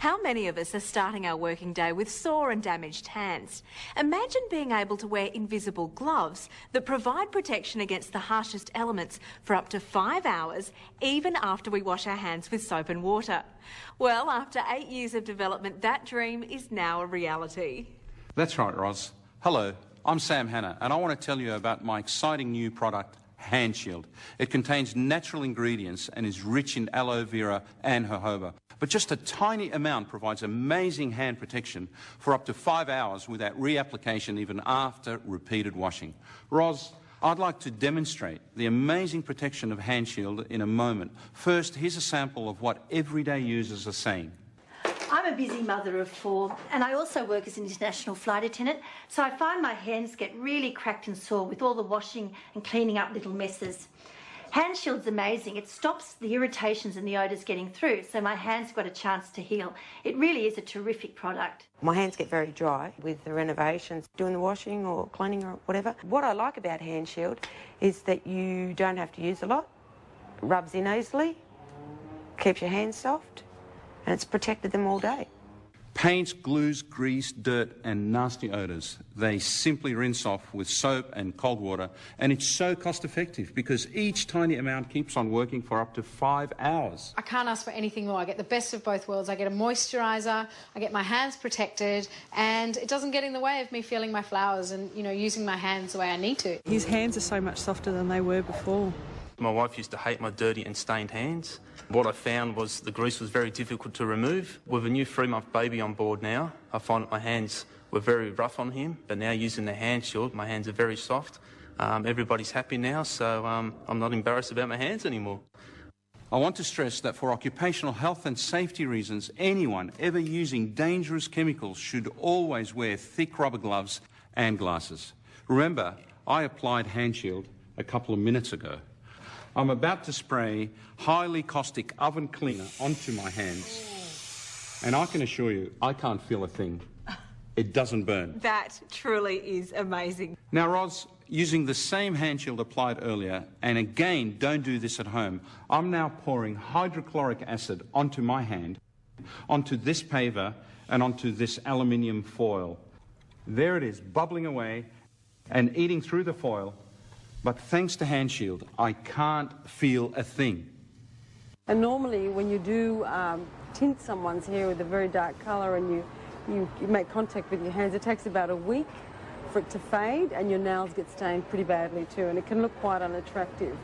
How many of us are starting our working day with sore and damaged hands? Imagine being able to wear invisible gloves that provide protection against the harshest elements for up to 5 hours, even after we wash our hands with soap and water. Well, after 8 years of development, that dream is now a reality. That's right, Roz. Hello, I'm Sam Hanna, and I want to tell you about my exciting new product, Hand Shield. It contains natural ingredients and is rich in aloe vera and jojoba. But just a tiny amount provides amazing hand protection for up to 5 hours without reapplication even after repeated washing. Roz, I'd like to demonstrate the amazing protection of Hand Shield in a moment. First, here's a sample of what everyday users are saying. I'm a busy mother of 4 and I also work as an international flight attendant, so I find my hands get really cracked and sore with all the washing and cleaning up little messes. Hand Shield's amazing. It stops the irritations and the odours getting through, so my hands got a chance to heal. It really is a terrific product. My hands get very dry with the renovations, doing the washing or cleaning or whatever. What I like about Hand Shield is that you don't have to use a lot, rubs in easily, keeps your hands soft, and it's protected them all day. Paints, glues, grease, dirt and nasty odours. They simply rinse off with soap and cold water, and it's so cost effective because each tiny amount keeps on working for up to 5 hours. I can't ask for anything more. I get the best of both worlds. I get a moisturiser, I get my hands protected, and it doesn't get in the way of me feeling my flowers and, you know, using my hands the way I need to. His hands are so much softer than they were before. My wife used to hate my dirty and stained hands. What I found was the grease was very difficult to remove. With a new 3-month baby on board now, I find that my hands were very rough on him, but now using the Hand Shield, my hands are very soft. Everybody's happy now, so I'm not embarrassed about my hands anymore. I want to stress that for occupational health and safety reasons, anyone ever using dangerous chemicals should always wear thick rubber gloves and glasses. Remember, I applied Hand Shield a couple of minutes ago. I'm about to spray highly caustic oven cleaner onto my hands, and I can assure you, I can't feel a thing. It doesn't burn. That truly is amazing. Now, Roz, using the same Hand Shield applied earlier, and again, don't do this at home, I'm now pouring hydrochloric acid onto my hand, onto this paver, and onto this aluminium foil. There it is, bubbling away and eating through the foil. But thanks to Hand Shield, I can't feel a thing. And normally when you do tint someone's hair with a very dark colour and you make contact with your hands, it takes about a week for it to fade and your nails get stained pretty badly too, and it can look quite unattractive.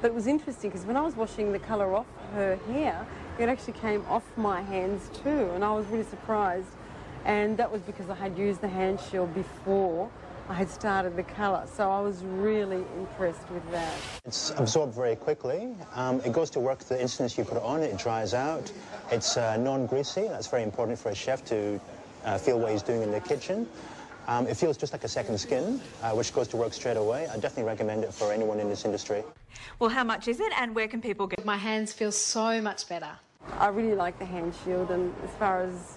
But it was interesting because when I was washing the colour off her hair, it actually came off my hands too, and I was really surprised. And that was because I had used the Hand Shield before I had started the colour, so I was really impressed with that. It's absorbed very quickly. It goes to work the instant you put it on, it dries out. It's non-greasy. That's very important for a chef to feel what he's doing in the kitchen. It feels just like a second skin, which goes to work straight away. I definitely recommend it for anyone in this industry. Well, how much is it and where can people get it? My hands feel so much better. I really like the Hand Shield, and as far as,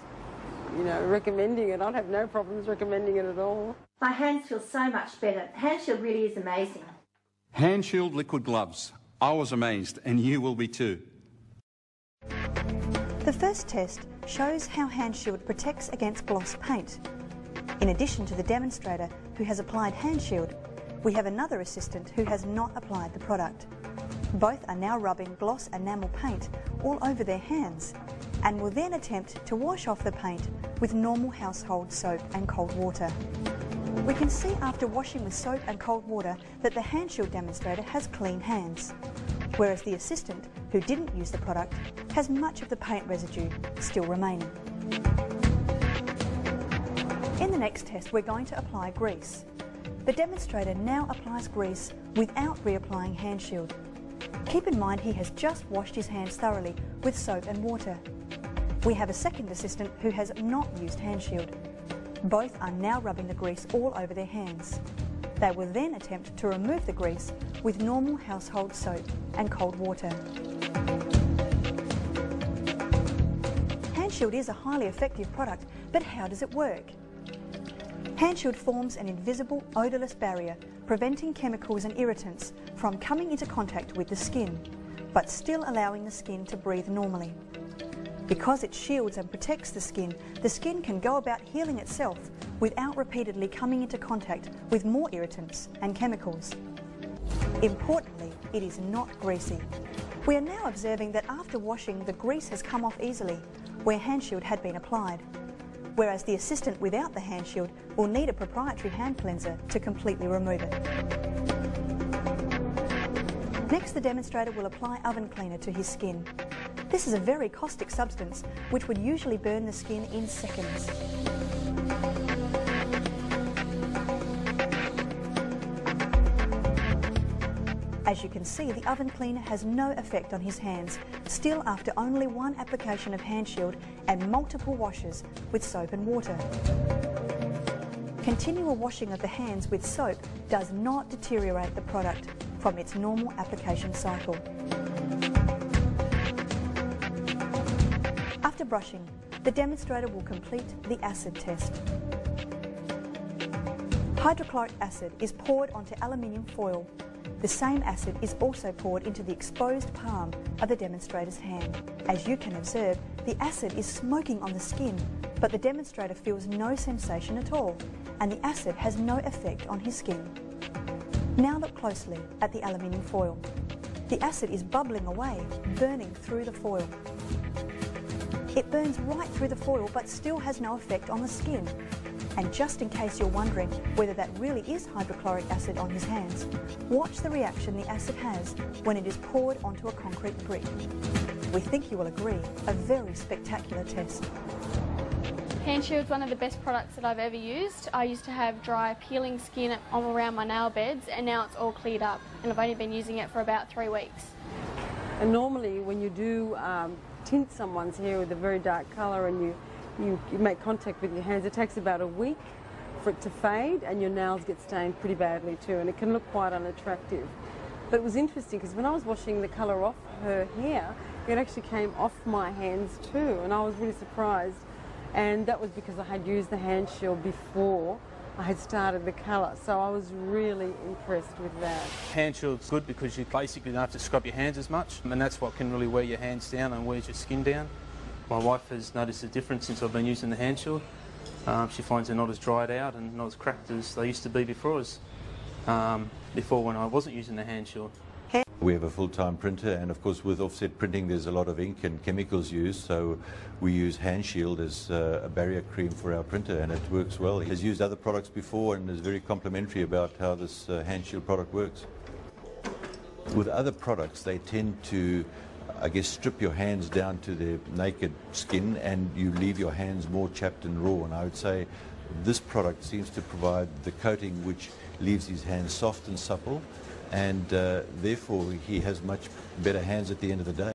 you know, recommending it, I'd have no problems recommending it at all. My hands feel so much better. Hand Shield really is amazing. Hand Shield liquid gloves. I was amazed, and you will be too. The first test shows how Hand Shield protects against gloss paint. In addition to the demonstrator who has applied Hand Shield, we have another assistant who has not applied the product. Both are now rubbing gloss enamel paint all over their hands and will then attempt to wash off the paint with normal household soap and cold water. We can see after washing with soap and cold water that the Hand Shield demonstrator has clean hands, whereas the assistant, who didn't use the product, has much of the paint residue still remaining. In the next test, we're going to apply grease. The demonstrator now applies grease without reapplying Hand Shield. Keep in mind he has just washed his hands thoroughly with soap and water. We have a second assistant who has not used Hand Shield. Both are now rubbing the grease all over their hands. They will then attempt to remove the grease with normal household soap and cold water. Hand Shield is a highly effective product, but how does it work? Hand Shield forms an invisible, odourless barrier, preventing chemicals and irritants from coming into contact with the skin, but still allowing the skin to breathe normally. Because it shields and protects the skin can go about healing itself without repeatedly coming into contact with more irritants and chemicals. Importantly, it is not greasy. We are now observing that after washing, the grease has come off easily where hand shield had been applied, whereas the assistant without the hand shield will need a proprietary hand cleanser to completely remove it. Next, the demonstrator will apply oven cleaner to his skin. This is a very caustic substance which would usually burn the skin in seconds. As you can see, the oven cleaner has no effect on his hands, still after only one application of hand shield and multiple washes with soap and water. Continual washing of the hands with soap does not deteriorate the product from its normal application cycle. After brushing, the demonstrator will complete the acid test. Hydrochloric acid is poured onto aluminium foil. The same acid is also poured into the exposed palm of the demonstrator's hand. As you can observe, the acid is smoking on the skin, but the demonstrator feels no sensation at all, and the acid has no effect on his skin. Now look closely at the aluminium foil. The acid is bubbling away, burning through the foil. It burns right through the foil but still has no effect on the skin. And just in case you're wondering whether that really is hydrochloric acid on his hands, watch the reaction the acid has when it is poured onto a concrete brick. We think you will agree, a very spectacular test. Hand Shield's one of the best products that I've ever used. I used to have dry, peeling skin around my nail beds, and now it's all cleared up, and I've only been using it for about 3 weeks. And normally when you do tint someone's hair with a very dark colour and you make contact with your hands, it takes about a week for it to fade, and your nails get stained pretty badly too, and it can look quite unattractive. But it was interesting because when I was washing the colour off her hair, it actually came off my hands too, and I was really surprised. And that was because I had used the hand shield before I had started the colour, so I was really impressed with that. Hand shield's good because you basically don't have to scrub your hands as much, and that's what can really wear your hands down and wears your skin down. My wife has noticed a difference since I've been using the hand shield. She finds they're not as dried out and not as cracked as they used to be before when I wasn't using the hand shield. We have a full-time printer, and of course with offset printing there's a lot of ink and chemicals used, so we use hand shield as a barrier cream for our printer, and it works well. He has used other products before and is very complimentary about how this hand shield product works. With other products they tend to, I guess, strip your hands down to their naked skin and you leave your hands more chapped and raw, and I would say this product seems to provide the coating which leaves his hands soft and supple, and therefore he has much better hands at the end of the day.